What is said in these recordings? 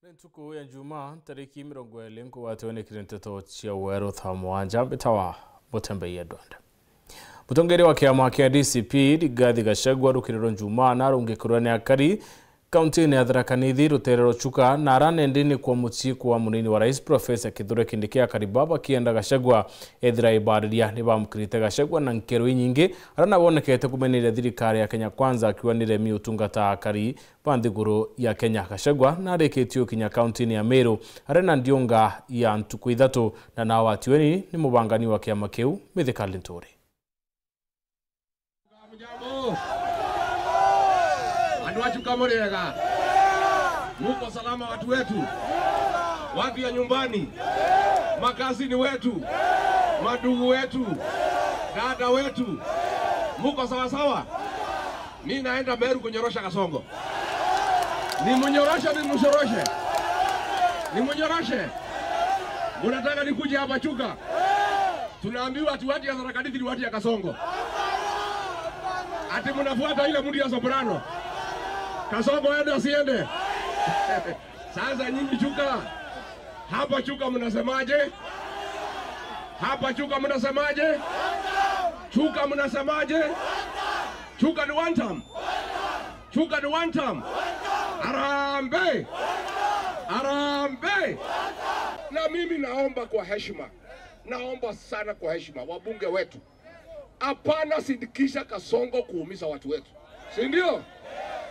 Ntuku ya Juma tariki 20 kuwatone kirenteto chia wero thamwanja bitawa botembe yedwanda. Mutongere wa kiama kia DCP Rigathi Gachagua rukiriro Juma narungikurane akari kaunti ya Tharaka Nithi ruterero chuka na aranendini kwa muti kwa munini wa rais Profesa Kithure Kindiki akaribaba kienda Gachagua ethira ibariria ni bamukirite Gachagua na nkero nyingi aranabonekete kumenire thirikari ya Kenya Kwanza akiwa ni Remi Utungata akari banthiguru ya Kenya. Gachagua na reketio kinya kaunti ya Meru arena ndionga ya ntuku ithatu na nawa atiweni ni mubangani wa kiama kiu Mithika Linturi. Watu kama rega. Muko salama watu wetu. Watu ya nyumbani. Makazini wetu. Madugu wetu. Dada wetu. Muko sawa sawa. Mimi naenda Meru kunyorosha Kasongo. Ni munyorosha ni msoroshe. Ni munyoroshe. Unataka nikuje hapa Chuka? Tunaambiwa watu ya Tharaka Nithi ni watu ya Kasongo. Ati mnafuata ile mudi ya soprano. Kasongo aende asiende. Sasa nyinyi Chuka. Hapa Chuka mnasemaje? Hapa Chuka mnasemaje? Chuka mnasemaje? Chuka ni one time. Chuka ni one time. Arambe. Arambe. Na mimi naomba kwa heshima. Naomba sana kwa heshima wabunge wetu. Hapana sindikisha Kasongo kuumiza watu wetu. Si ndio?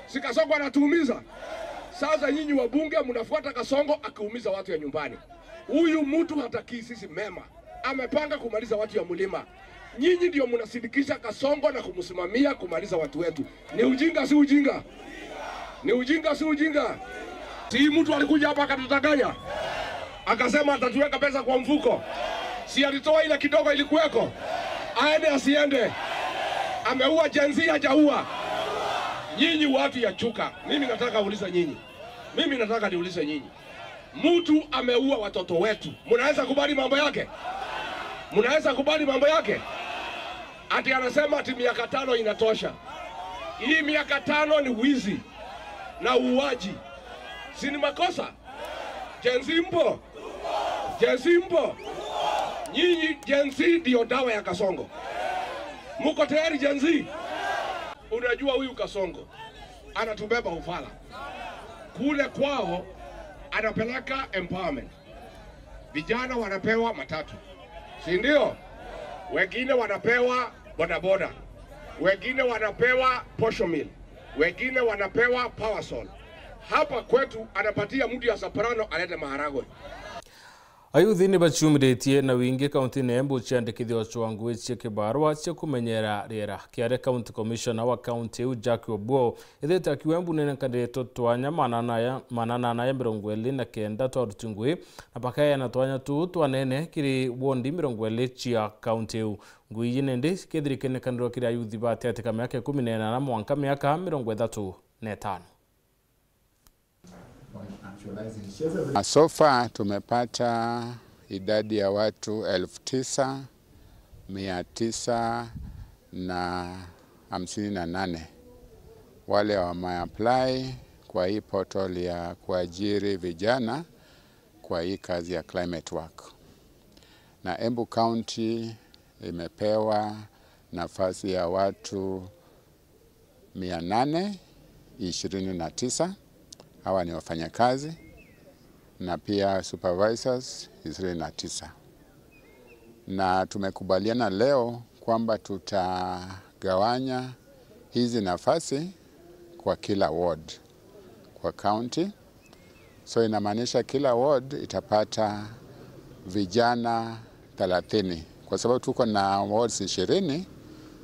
Si Kasongo anatuumiza. Sasa nyinyi wabunge mnafuata Kasongo akiumiza watu ya nyumbani. Huyu mtu hataki sisi mema. Amepanga kumaliza watu ya mlima. Nyinyi ndio mnasindikisha Kasongo na kumsimamia kumaliza watu wetu. Ni ujinga si ujinga? Ni ujinga si ujinga? Si mtu alikuja hapa akatutanganya. Akasema atatuweka pesa kwa mfuko. Si alitoa ile kidogo ilikuweko. Aende asiende. Ameua jenzi hajaua. Nyinyi watu ya Chuka, mimi nataka uliza nyinyi. Mimi nataka niulize nyinyi. Mtu ameua watoto wetu. Mnaweza kubali mambo yake? Mnaweza kubali mambo yake? Ati anasema ati miaka 5 inatosha. Hii miaka 5 ni wizi na uuaji. Si ni makosa? Jenzi mpo? Jenzi mpo? Nyinyi jenzi ndio dawa ya Kasongo. Muko tayari jenzi? Unajua huyu Kasongo anatubeba ufala. Kule kwao anapeleka empowerment. Vijana wanapewa matatu. Si ndio? Wengine wanapewa bodaboda. Wengine wanapewa posho meal. Wengine wanapewa powersol. Hapa kwetu anapatia mtu ya soprano alete maharagwe. Ayuthi ni bachumiretie na wingi kaunti ne Embu ciandikithio chwangu cie kibarua cie kumenyera riera kiare county commissioner wa county Jackie Obuo ithete akiwa Embu nene kandidato twanya manana na 29 twarutungwi na pakaya na twanya tu twanene kiri wondi 20 cia county ngui nende kithirikene kandiro kiri ayuthi bate atika miaka 14 na mwanka miaka 35. So far tumepata idadi ya watu 9,958 wale wameapply kwa hii portal ya kuajiri vijana kwa hii kazi ya climate work. Na Embu County imepewa nafasi ya watu 829. Hawa ni wafanyakazi na pia supervisors 29. Na tumekubaliana leo kwamba tutagawanya hizi nafasi kwa kila ward kwa county. So inamaanisha kila ward itapata vijana 30. Kwa sababu tuko na wards 20,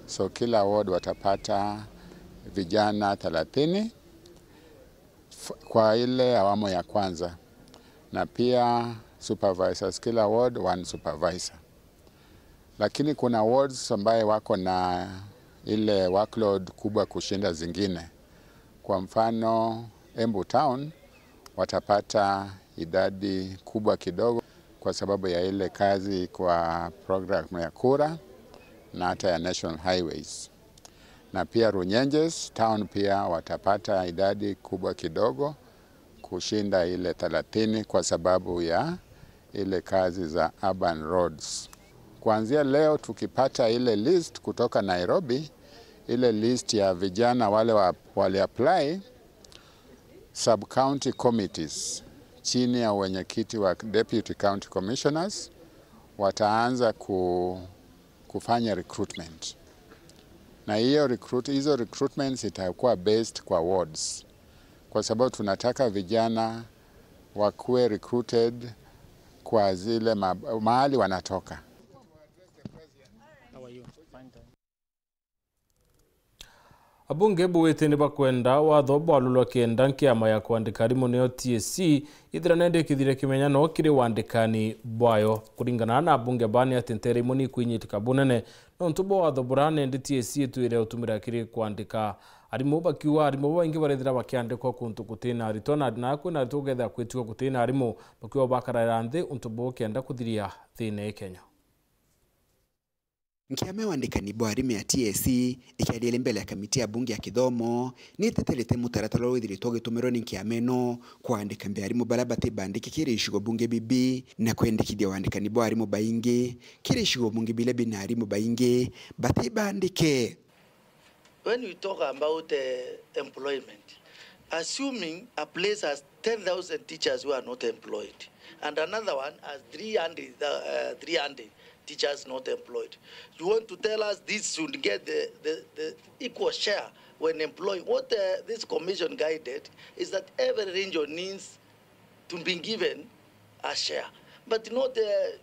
so kila ward watapata vijana 30 kwa ile awamu ya kwanza, na pia supervisors kila ward 1 supervisor. Lakini kuna wards ambaye wako na ile workload kubwa kushinda zingine. Kwa mfano Embu Town watapata idadi kubwa kidogo kwa sababu ya ile kazi kwa program ya kura na hata ya National Highways. Na pia Runyenjes Town pia watapata idadi kubwa kidogo kushinda ile 30 kwa sababu ya ile kazi za urban roads. Kuanzia leo tukipata ile list kutoka Nairobi, ile list ya vijana wale apply, sub-county committees chini ya wenyekiti wa deputy county commissioners wataanza kufanya recruitment. Na hizo recruitments itakuwa based kwa wards. Kwa sababu tunataka vijana wakuwe recruited kwa zile mahali wanatoka. Abunge buwete bakwenda watho bwalulwa kenda nkiama ya kwandika rimu neo TSC ithira nendekithire kimenyano kiri wandikani bwayo kuringana na abunge bani atentere imuni kwinyitika bunene nontu bo watho burane ndi TSC tuire utumira kiri kwandika arimu bakiwa arimu baingi barethira bakiandikwa kuntu kutina aritona na kwina aritugetha kwetwa kutina arimu bakiwa bakarara nthi untu bo kenda kuthiria thine Kenya. Nkiame wandikani bwa arimu ya TSC ikiaria mbele ya kamiti ya bunge ya kithomo ni teterete mutaratara withiritwo gitumiro ni nkiame no kwandika mbe arimu bara batibandiki kiri ishigo bunge bibi na kwendekithia wandikani bwa arimu baingi kiri ishigo bunge bile bina arimu baingi batibandike. When we talk about employment, assuming a place has 10,000 teachers who are not employed and another one has 300 teachers not employed, you want to tell us this should get the equal share when employing? What this commission guided is that every region needs to be given a share, but not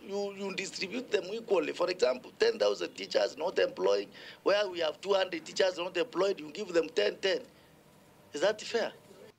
you distribute them equally. For example, 10,000 teachers not employed, where we have 200 teachers not employed, you give them 10. Is that fair?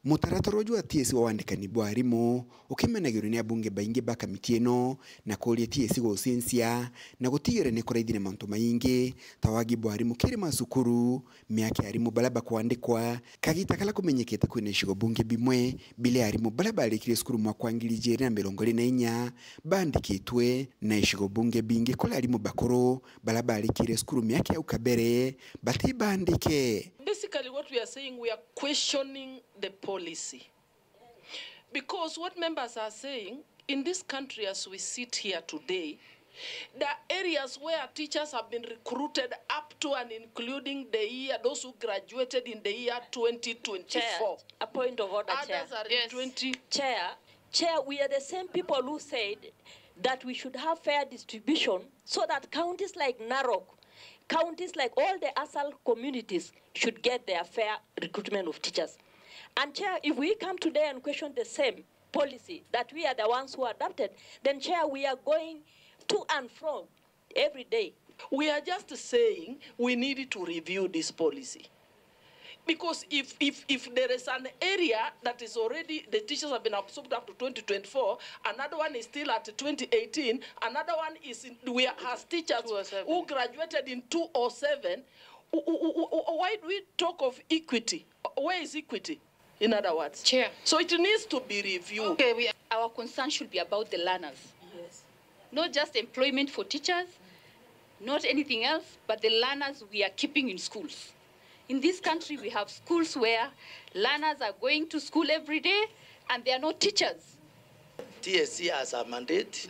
Mutaratara wa TSC wa wandikani bwa arimu ukimenagirwo ni abunge baingi ba kamiti ino na kuria TSC gucensia na gutigire ni kuraithire mantu maingi tawagi bwa arimu kiri masukuru miaka arimu bala bakwandikwa kagita kala kumenyekete kwina ishigo bunge bimwe bile arimu bala barikire sukuru mwaka 2024 bandikitwe na ishigo bunge bingi kola arimu bakuru bala barikire sukuru miaka ya ukabere batibandike. Basically, what we are saying, we are questioning the policy. Because what members are saying, in this country as we sit here today, there are areas where teachers have been recruited up to and including those who graduated in the year 2024. Chair, a point of order, Chair. Others are in 20... Chair, we are the same people who said that we should have fair distribution so that counties like Narok, counties like all the ASAL communities should get their fair recruitment of teachers. And Chair, if we come today and question the same policy that we are the ones who adopted, then Chair, we are going to and from every day. We are just saying we need to review this policy. Because if there is an area that is already, the teachers have been absorbed up to 2024, another one is still at 2018, another one is has teachers who graduated in 2007, why do we talk of equity? Where is equity, in other words? Chair. So it needs to be reviewed. Okay, our concern should be about the learners. Yes. Not just employment for teachers, not anything else, but the learners we are keeping in schools. In this country, we have schools where learners are going to school every day and they are not teachers. TSC has a mandate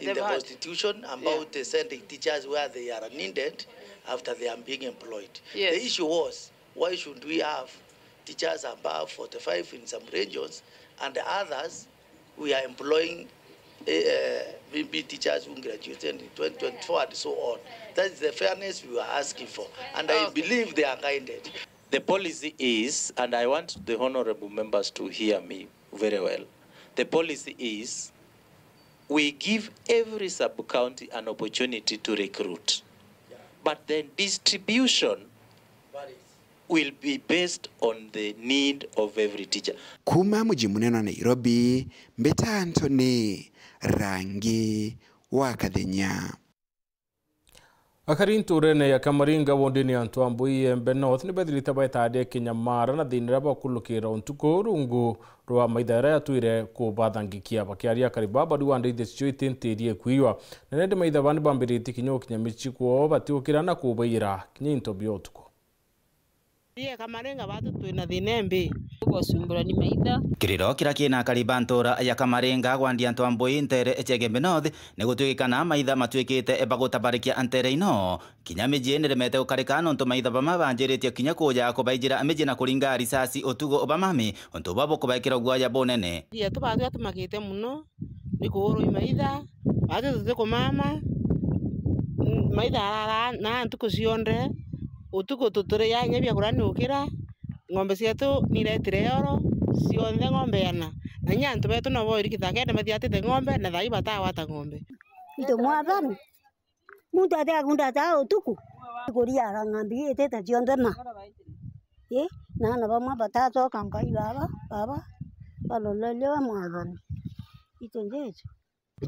in the Constitution about sending teachers where they are needed after they are being employed. Yes. The issue was, why should we have teachers above 45 in some regions and the others we are employing maybe teachers who graduated in 2024 and so on. That is the fairness we were asking for, and I believe they are guided. The policy is, and I want the honorable members to hear me very well, the policy is we give every sub-county an opportunity to recruit, but then distribution will be based on the need of every teacher. Kuma mji munene wa Nairobi, Mbeta Anthony, Rangi wa Kathenya. Akarinturene ya Kamaringa wondini Antwambui Embe North ni bethilita baitade Kinyamara na thinira bakulukira untuko rungu rwa maithara ya tuire kubathangikia bakiaria karibaba duwande ithio itintirie kuiwa na nende maitha bani bambiriti kinyo kinyamichi kuo batiukira na kubaira kinyinto biotuko. Ye Kamarenga batu twina thinembe. Gusumbura ni maitha. Kiriro kira kina karibantora ya Kamarenga gwandi antu amboi ntere Echegembe North negutwikana maitha matwikite ebagutabarekia antere ino kinya miji niremete ukarikana onto maitha bama banjiritie kinya kuja kubaijira miji na kuringa risasi otugo obamami onto babo kubaikira gwaya bonene. Ye tubatu atumakite muno ni kuhuru maitha atu tuko mama maitha na antuko cionde utuko tutore ya nyebia kurani ukira ng'ombe cietu niretire yoro cionthe ng'ombe yana na nyantu betu no boiri kitagende mathiatite ng'ombe na thai batawata ng'ombe ito mwathani mundu atakunda ta utuku kuria rangambi eteta cionthe ma na bamwe batatoka ngai baba balolelewa mwathani ito njetu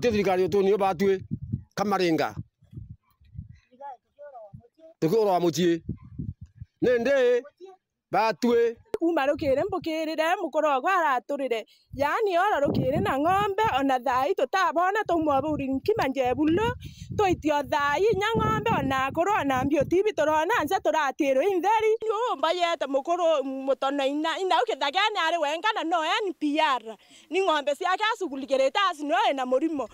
thirikari utu nio batue Kamarenga tukuro wa mutie nende batue umarukire mbukirire mukoro gwaraturire yani ora rukire na ng'ombe ona thai tutabona tumwaburi nkimanje bulo toitio thai nya ng'ombe ona koro na mbio tibi turona nza turatiro intheri nyumba yete mukoro mutono ina ukithagani ari wengana no NPR ni ng'ombe ciake asugulikirite asino na murimo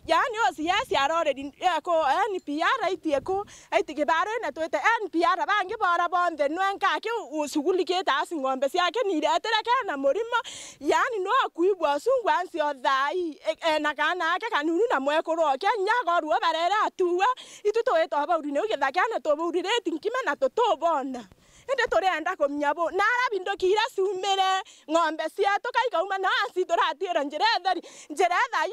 yani osiasi aroredi eko NPR aitieko aitikibaro na twete NPR bangi bara bonde nwenka ke usugulikite asi ng'ombe ciake niretera kana murimo yani no akuibwa sungwansi othai na kana ake kanunu na mwekoroke nyagoruo barera atuwa itutwete bauri ne ukithagana toburire tinkima na totobona ende turenda kumnyabo narabindo kira sumere ng'ombe cietu kaikauma na asidoratira njeretheri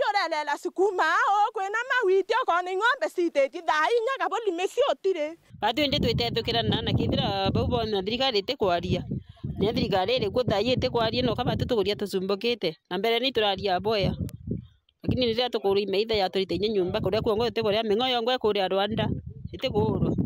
yorelela sukuma kwena mawiti okona ng'ombe citeti thai nyaga boli mesi otire batu ende twitethukira na kithira bau bona thirikari ite kwaria ne thirikari ri kuthai ite kwaria no kaba tutuguria tusumbukite na mbere ni turaria boya lakini ni ratu kuri meitha ya turite nyumba kuria kuongo ite kuria mengoyo ngwe kuria Rwanda ite kuru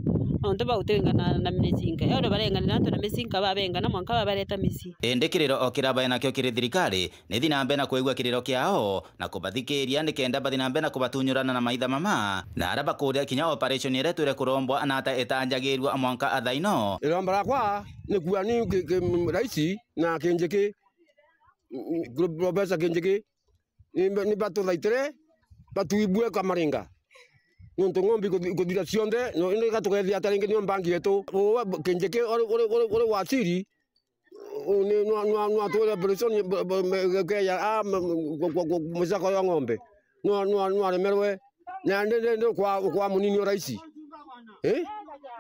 onto bautengana na misinga yoro barengana nato na misinga babengana mwanka babareta misi ende kiriro okiraba nakyo kiri thirikari ni thinambe na kuigwa kiriro kiao na kubathikiria nikenda bathinambe na kubatunyurana na maitha mama na araba kuria kinya operation yetu ire kurombwa anata etanjagirwa mwanka athaino iromba kwa ni kuwa ni raisi na Kinjiki Professor Kinjiki ni batu laitere batu ibue Kamarenga nuntu ng'ombe kuthira cionthe no indi gatukethia taringi nio bangi yetu Kinjiki ore wasiri ni no atore operation ke ya muzako ya ng'ombe no aremerwe na ndende kwa munini raisi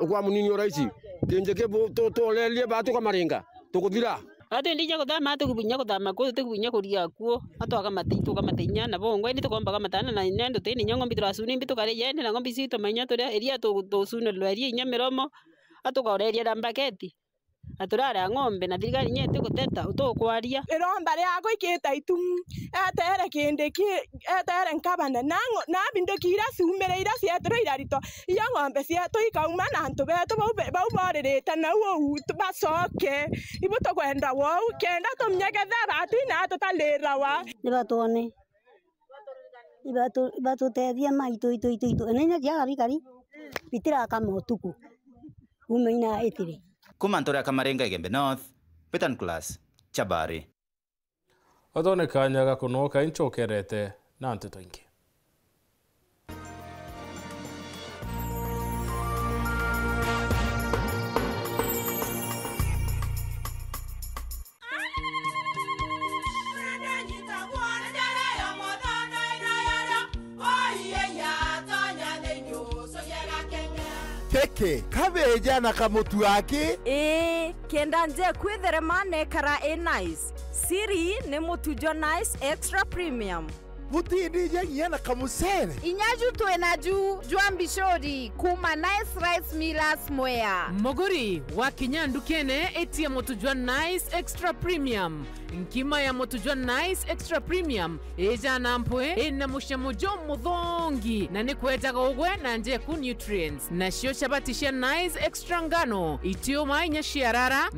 kwa munini raisi Kinjiki to lelie batu Kamarenga tukuthira atu ndija kuthama atu kubinya kuthama ku tukubinya kuria kuo atu akamatitu kamatenya na bongo ndi tukomba kamatana na nendo tini nyongo mbitura suni mbitu kare yene na ngombi sito manya turia eria to sunu lweria nyamiromo atu koreria dambaketi aturara ng'ombe na thirikari nyete guteta utokwaria iromba riako ikita itum etere Kindiki etere nkabana na bindo kira sumere ira cietro irarito iya ng'ombe cietu ikauma na antu betu bau boririte na wo bacoke ibuto kwenda wo kenda tumnyegethe batu na tutalira wa ni batone ibatu tethia maitu itu nenya jaga bikari bitira kama utuku umeina etire kumantora Kamarenga Egembe North Petan Class Chabari Othone kanyaga kunoka inchokerete na nteto ingi Keke kabeja na kamutu yake kenda nje kwitherema nekara nice siri ni mutujo nice extra premium mutindi nyagia na kamusere inyaju twena jua mbishori kuma nice rice millers mwea mogori wa kinyandu kene etia mutujwa nice extra premium nkima ya mutujwa nice extra premium eja nampwe ena mushamujo muthongi na nikwetaga ugwe na njeku nutrients na shio shabatisha nice extra ngano itio mainya shiarara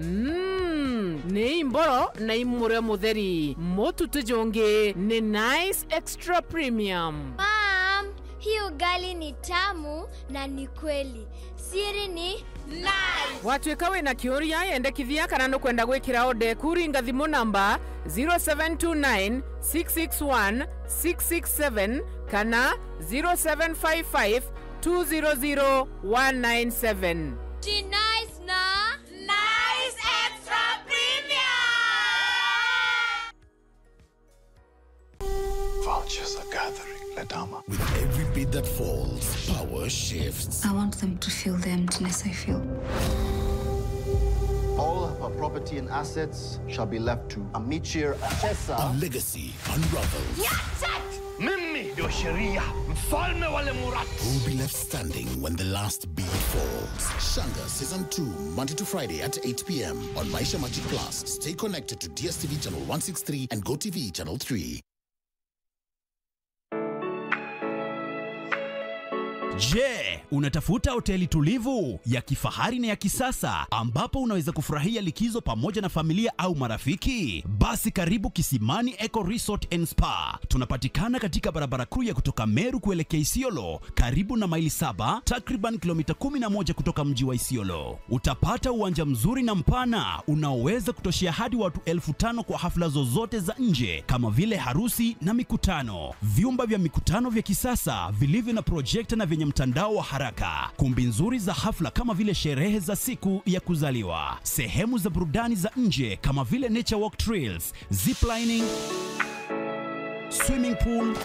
ni imboro na imure mutheri mututujonge ni nice extra premium. Mom, hii ugali ni tamu na ni kweli. Siri ni nice. Watuika wina kiuria yendekithia kana no kwenda gwikira ode kuringa thimu namba 0729 661 667 kana 0755 200 197. She nice na nice extra premium. Vultures are gathering, Ladama. With every bit that falls, power shifts. I want them to feel the emptiness I feel. All of her property and assets shall be left to Amichir Achesa. A legacy unravels. Mimi ndio sheria, mfalme wale Murati. Who will be left standing when the last beat falls? Shanga Season 2, Monday to Friday at 8 p.m. on Maisha Magic Plus. Stay connected to DSTV Channel 163 and GoTV Channel 3. Je, unatafuta hoteli tulivu ya kifahari na ya kisasa ambapo unaweza kufurahia likizo pamoja na familia au marafiki? Basi karibu Kisimani Eco Resort and Spa. Tunapatikana katika barabara kuu ya kutoka Meru kuelekea Isiolo, karibu na maili 7, takriban kilomita 11 kutoka mji wa Isiolo. Utapata uwanja mzuri na mpana unaoweza kutoshea hadi watu 5,000 kwa hafla zozote za nje kama vile harusi na mikutano. Vyumba vya mikutano vya kisasa vilivyo na projector na vyenye mtandao wa haraka, kumbi nzuri za hafla kama vile sherehe za siku ya kuzaliwa, sehemu za burudani za nje kama vile nature walk trails, ziplining, swimming pool,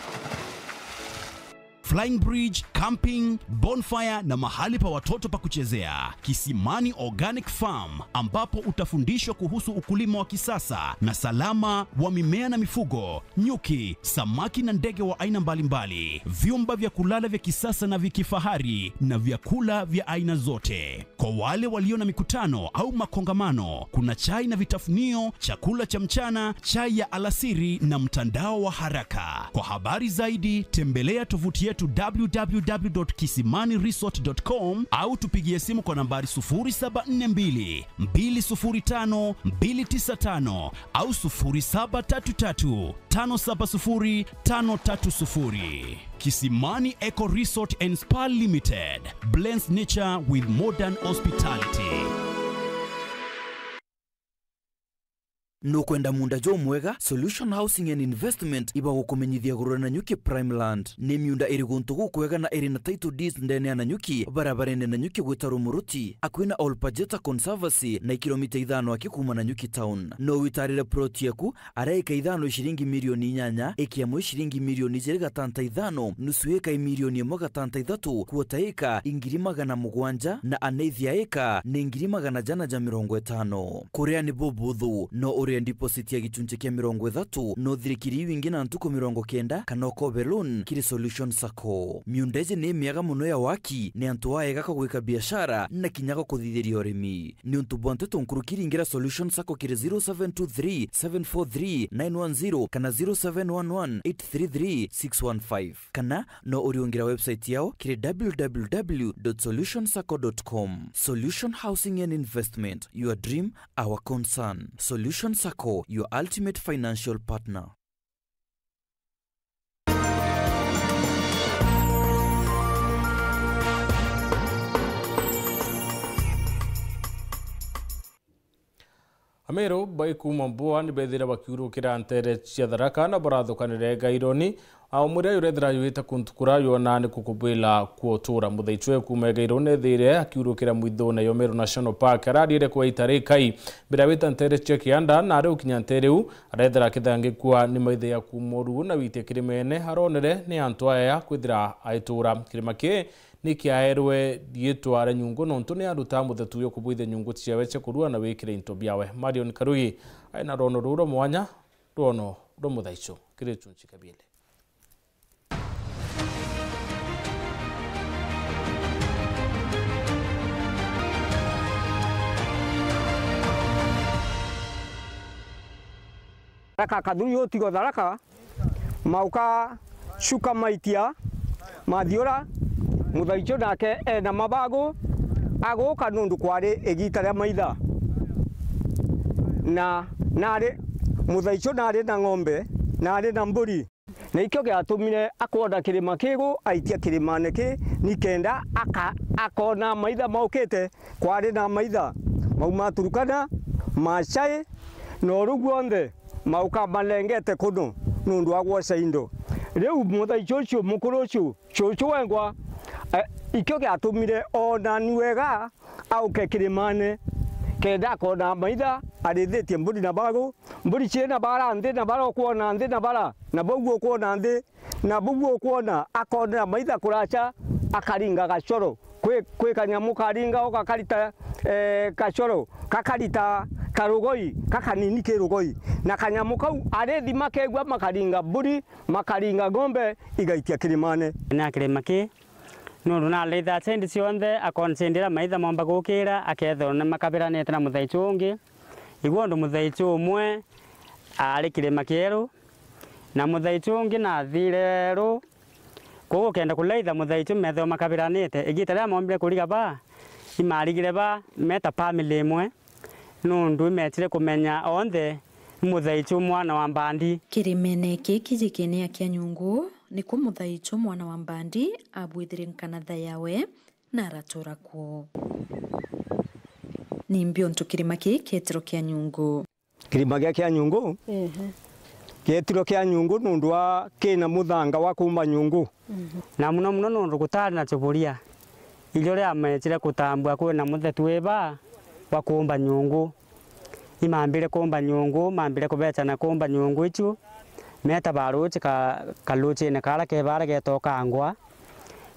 flying bridge, camping, bonfire na mahali pa watoto pa kuchezea. Kisimani Organic Farm ambapo utafundishwa kuhusu ukulima wa kisasa na salama wa mimea na mifugo, nyuki, samaki na ndege wa aina mbalimbali. Vyumba vya kulala vya kisasa na vya kifahari na vyakula vya aina zote. Kwa wale walio na mikutano au makongamano, kuna chai na vitafunio, chakula cha mchana, chai ya alasiri na mtandao wa haraka. Kwa habari zaidi tembelea tovuti yetu www.kisimaniresort.com au tupigie simu kwa nambari 0742 205 295 au 0733 570 530. Kisimani Eco Resort and Spa Limited blends nature with modern hospitality. Nukwenda munda jo mwega Solution Housing and Investment iba gukumenyithia gurura na nyuki Prime Land ni miunda iri guntu gukwega na iri na title deeds ndene na nyuki barabarene na nyuki gwitaro Muruti akwina Olpajeta Conservancy na kilomita 5 akikuma na nyuki town no witarire plot yaku araika 5 shilingi milioni 8 ikiamwe shilingi milioni 5 nusu eka milioni 1.3 kuota eka ingiri 700 na aneithia eka ni ingiri 150 kuria ni bubuthu no uri deposit ya gichunche kia 30 no thirikiri wingi na ntuko 90 kana kobe loan kiri Solution Sacco. Miundeje ni miaga muno ya waki ni antuwa ega kagwika biashara na kinyaga kuthithiria urimi ni untu bonte tonkurukiri ingira Solution Sacco kiri 0723 743 910 kana 0711 833 615 kana no uriungira website yao kiri www.solutionsacco.com. Solution Housing and Investment, your dream, our concern. Solution Sacco, your ultimate financial partner. Amero bai kuma mboa ni bethira bakiurukira ntere cia Tharaka na barathukanire Gaironi au muria urethira yuita kuntukura yona ni kukubila kuotura muthaitwe kuma Gaironi thire akiurukira mwitho na Yomero National Park ararire kwa itarikai bira wita ntere cia Kianda na ari ukinya ntere u arethira kithangikwa ni maithe ya kumoru na wite kirimene haronere ni antwa ya kwithira aitura kirima ki nikiaerwe dietware nyungu nontu ni aruta muthetu yo kubuithe nyungu ciawe cia kurua na wikire into biawe. Marion Karugi aina rono ruro mwanya rono ro muthaicho kire chunchi kabile Raka kadhuyo tigo Tharaka mauka shuka maitia mathiora muthaicho nake ena mabago agoka nundu kwari igita ria maitha na nari muthaicho nari na ng'ombe nari na mburi na ikio giatumire akwona kirima kigu aitia kirimane ki nikenda akona maitha maukite kwari na maitha mauma Turukana Maasai no ruguonthe mauka malengete kuno nundu agwoca indo riu muthaici ucio mukuru ucio cucu wengwa ikio giatumire ona niwega auke kirimane kenda kona maitha arithitie mburi na bagu mburi ciena bara nthi na bara kuona nthi na bara na boguo kuona nthi na boguo kuona akona maitha kuracha akaringa gacoro kwi kanyamu karinga okakarita gacoro kakarita karugoi kakanini kirugoi na kanyamu kau arithi makegwa makaringa mburi makaringa ng'ombe igaitia kirimane na kirima ki nundu na leitha sendi cionthe akonsendera maitha momba gukira akethwo na makabiranite na muthaici ungi iguo muthaici umwe ari kirima kieru na muthaici ungi na thireru koguo kenda kuleitha muthaici methwo makabiranite igita ria mombire kuriga ba imarigire ba meta family imwe nundu metire kumenya onthe muthaici mwana wa mbandi kirimene kiki jikene akia nyungu ni ku muthaici mwana wa mbandi abwithire nkanatha yawe na aratura kuo ni mbiontu kirima ki ketiro kia nyungu kirima kia nyungu ketiro kia nyungu nundu wa kina muthanga wa kumba nyungu na muno muno nundu gutari na chuburia ilio ria mechire kutambua kwina muthetu wiba wa kumba nyungu imambire kumba nyungu mambire kubechana kumba nyungu ichu meta baruchi kaluchi ne kala ke bara getoka ngwa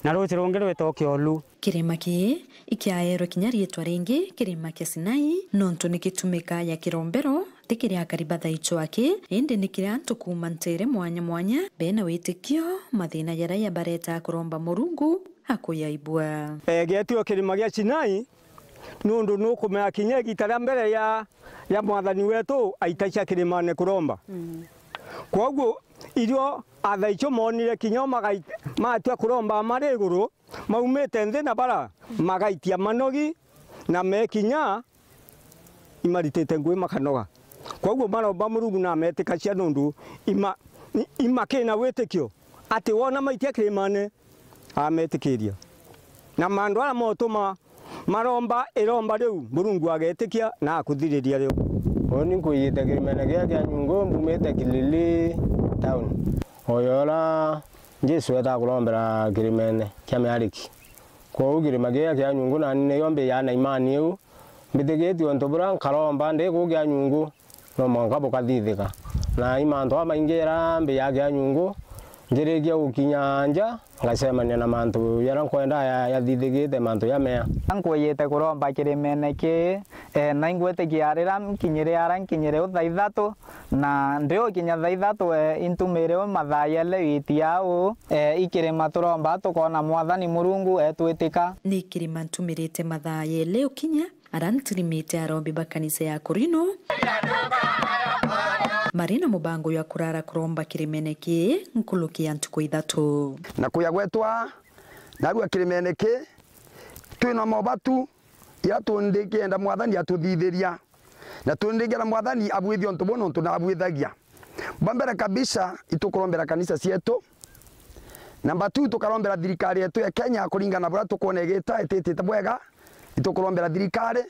na ruchi rungi rwetoke olu kirima ki ikiaero kinyarietwa ringi kirima kia Sinai nontu nikitumika ya kirombero tikiria kariba thaicho ake indi nikiria antu kuma ntere mwanya mwanya bena witikio mathina yaria bareta kuromba Murungu akuyaibua getio kirima gia Sinai nundu nukumea kinya gitara mbere ya mwathani wetu aitaica kirimane kuromba koguo irio athaicio monire kinya matua kuromba mari iguru maumite nthi na bara magaitia manogi na mekinya imaritite ngui makanoga koguo maromba Murungu na metikacia nundu imakina witikio ati wona maitia kirimane ametikiria na mandu ara motuma maromba iromba riu Murungu agetikia na akuthiriria riu oni kuyite kirimene kia nyungu mbumite Kilili town oyora Jesu eta kurombera kirimene kia Meariki kwa kirima kia nyungu na nne yombe yana imani eu mbitegeti ontobura nkaromba ndi kugia nyungu no manga bokathithika na imanto amaingera mbe ya nyungu njirigia ukinyanja ngacemania na mantu yara nkwenda yathithigite mantu ya mea ankwiyite kuromba kirimene ki na ingwete kiarira kinyire ara kinyire uthaithatu na ndio kinya thaithatu intumire mathayele itiao ikirima turomba tukona mwathani Murungu etwitika ni kirima ntumirite mathayele ukinya arantirimite arombi bakanisa ya Kurino marina mubango ya kurara kuromba kirimene ki nkuluki antuko ithatu na kuya gwetwa narua kirimene ki twina mobatu ya tundiki enda mwathani atuthithiria na tundikira mwathani abwithio ntubono tunabwithagia bambere kabisa itukurombera kanisa cietu namba 2 tukarombera thirikari yetu ya Kenya kuringana bura tukonegeta etete bwega itukurombera thirikari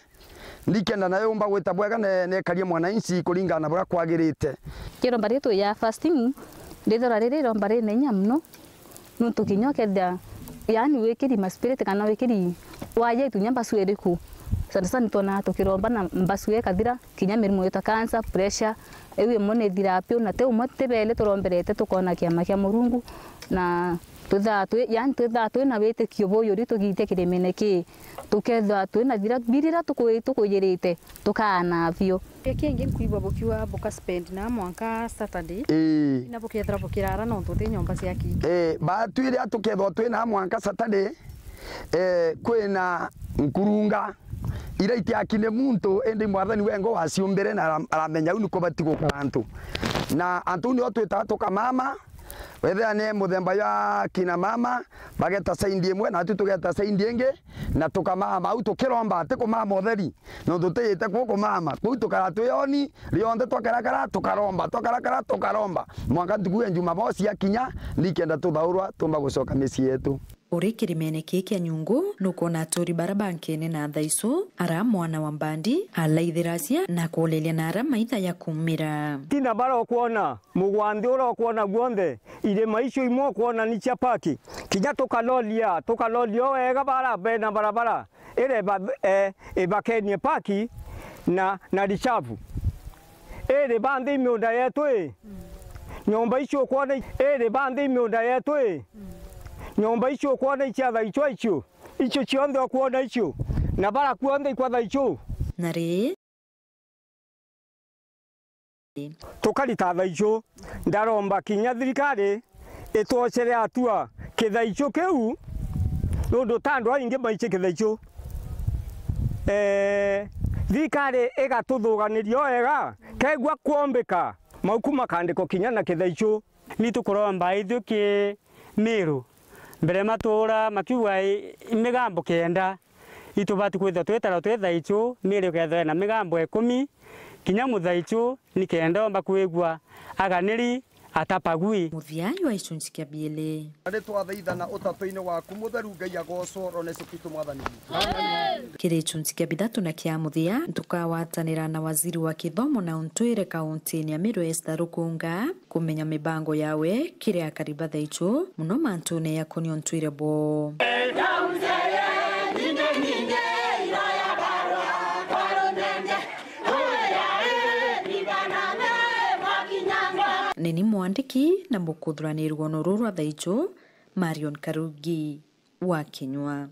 ndikenda nayo mba gwita bwega ne karia mwananchi kuringana bura kwagirite kiromba ritu ya fasting ndithora riri romba ri nenya muno nuntu kinyokethia yani wikiri ma spirit kana wikiri waje tunyamba sueriku sana tona tukiromba na mbasue kathira kinya mirimu yota cancer pressure ewe mone thirapio na te umote bele turomberete tukona kiama kia Murungu na tuthatwe na wete kioboyo rito gite kirimene ki tuketha twe na thira birira tukuyirite tukana vio kingi nkuiba bukiwa buka spend na mwanka Saturday ina bukethra bukirara no tuti nyomba cia kingi ba twire atukethwa twe na mwanka Saturday kwina nkurunga ira itiakine muntu ende mwathani wengo waciumbire na aramenya unu kubati gukantu na antu ni otwita tukamama wethea ne muthemba ya kina mama bageta saindi imwe na tutugeta saindi ingi na tukamama au tukiromba ati kumama utheri no tutiyite kuko mama ku tukara tuyoni rionde twakarakara tukaromba mwaka tukuye Jumamosi yakinya nikenda tuthaurwa tumba gucoka micii yetu. Uri kirimene kiki Nyungu nukona aturi barabankene na thaiso ara mwana wa mbandi alaithiracia na kulelia na ara maitha ya kumira tina bara kuona mugwandi ora kuona guonde ile maisho imo kuona ni chapaki kinya tukalolia wega bara bena barabara ile bakenie paki na richavu ile bandi miunda yetu nyomba icio kuona ile bandi miunda yetu nyomba icio kuona icia icio cionde kuona icio na bara kuonde ikwa icio na ri tukarita icio ndaromba kinya thirikari itwocere atua kithaicio kiu nundu tandu aingi maiche kithaicio thirikari igatuthuganirio wega kaigua kuombeka mauku makandiko kinya na kithaicio ni tukuromba ithuki miru mbere matura makiwa imigambo kenda itubati kwitha twetara twethaicho mire ketho na migambo 10 kinya muthaicho ni kenda omba kwigwa aganiri atapagui muthiai wa icunci kia biele ari twathaithana utatu-ini waku mutheru Ngai agocwo rone cikitu mwathani kiri icunci kia bithatu na kia muthia tukawatanira na waziri wa kithomo na untwire kaunti ya Meru Esther Rukunga kumenya mibango yawe kiri akariba thaicho muno mantune ya kuni untwire bo nini mwandiki na mukuthranirwo no ruru thaicho Marion Karugi wa Kinyua.